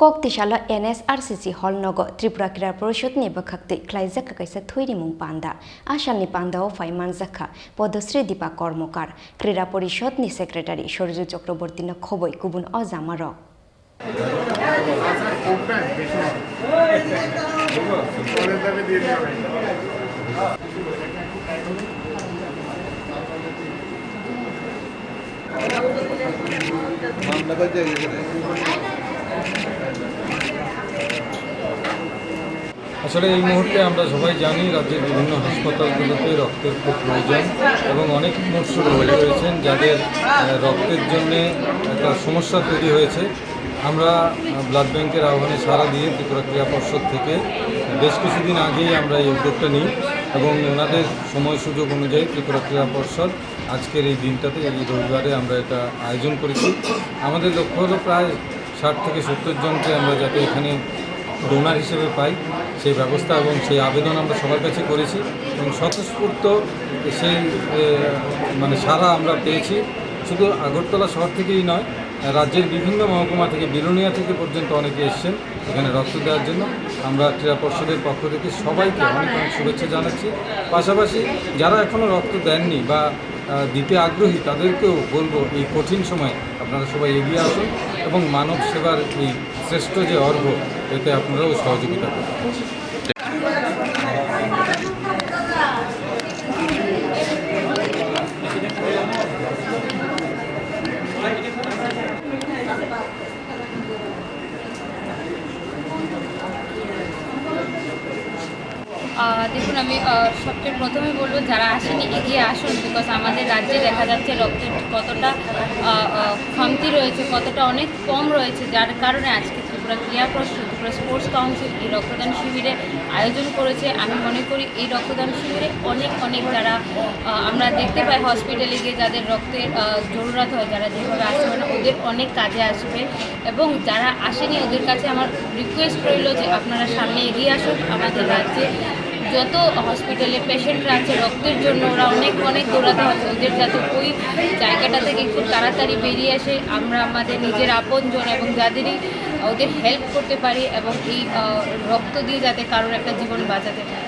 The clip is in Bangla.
Koktishala NSRCC Holnogo Tripura Kira Poroshot ni bakakti Klaizaka kaisa Thuiri mung panda Ashalni pandao Faiman Zakha Podosri Dipa Kormokar Krira Porishot ni Secretary Shorju Chakraborty na khoboi kubun Ozamaro আসলে এই মুহূর্তে আমরা সবাই জানি রাজ্যের বিভিন্ন হাসপাতালগুলোতে রক্তের খুব প্রয়োজন এবং অনেক মুমূর্ষু রোগী রয়েছেন যাদের রক্তের জন্য একটা সমস্যা তৈরি হয়েছে। আমরা ব্লাড ব্যাংকের আহ্বানে সাড়া দিয়ে ত্রিপুরা ক্রীড়া পর্ষদ থেকে বেশ কিছুদিন আগেই আমরা এই উদ্যোগটা নিই এবং ওনাদের সময় সুযোগ অনুযায়ী ত্রিপুরা ক্রীড়া পর্ষদ আজকের এই দিনটাতে এই রবিবারে আমরা এটা আয়োজন করেছি। আমাদের লক্ষ্য হলো প্রায় 60 থেকে 70 জনকে আমরা যাতে এখানে ডোনার হিসেবে পাই সেই ব্যবস্থা এবং সেই আবেদন আমরা সবার কাছে করেছি এবং স্বতঃস্ফূর্ত সেই সারা আমরা পেয়েছি। শুধু আগরতলা শহর থেকেই নয়, রাজ্যের বিভিন্ন মহকুমা থেকে বিলোনিয়া থেকে পর্যন্ত অনেকে এসছেন এখানে রক্ত দেওয়ার জন্য। আমরা ক্রীড়া পর্ষদের পক্ষ থেকে সবাইকে অনেক অনেক শুভেচ্ছা জানাচ্ছি। পাশাপাশি যারা এখনও রক্ত দেননি বা দিতে আগ্রহী তাদেরকেও বলবো এই কঠিন সময় আপনারা সবাই এগিয়ে আসুন এবং মানব সেবার এই শ্রেষ্ঠ যে অর্ঘ্য এতে আপনারাও সহযোগিতা করুন। দেখুন, আমি সবচেয়ে প্রথমে বলবো যারা আসেনি এগিয়ে আসুন, বিকজ আমাদের রাজ্যে দেখা যাচ্ছে রক্তের কতটা খামতি রয়েছে, কতটা অনেক কম রয়েছে, যার কারণে আজকে ত্রিপুরা ক্রীড়া পর্ষদ, ত্রিপুরা স্পোর্টস কাউন্সিল এই রক্তদান শিবিরের আয়োজন করেছে। আমি মনে করি এই রক্তদান শিবিরে অনেক যারা আমরা দেখতে পাই হসপিটালে গিয়ে যাদের রক্তের জরুরত হয়, যারা যেভাবে আসবে না ওদের অনেক কাজে আসবে এবং যারা আসেনি ওদের কাছে আমার রিকোয়েস্ট রইল যে আপনারা সামনে এগিয়ে আসুন। আমাদের রাজ্যে যত হসপিটালে পেশেন্টরা আছে রক্তের জন্য ওরা অনেক দৌড়াতে হচ্ছে, ওদের যাতে ওই জায়গাটা থেকে একটু তাড়াতাড়ি বেরিয়ে আসে, আমরা আমাদের নিজের আপনজন এবং যাদেরই ওদের হেল্প করতে পারি এবং এই রক্ত দিয়ে যাতে কারোর একটা জীবন বাঁচাতে পারি।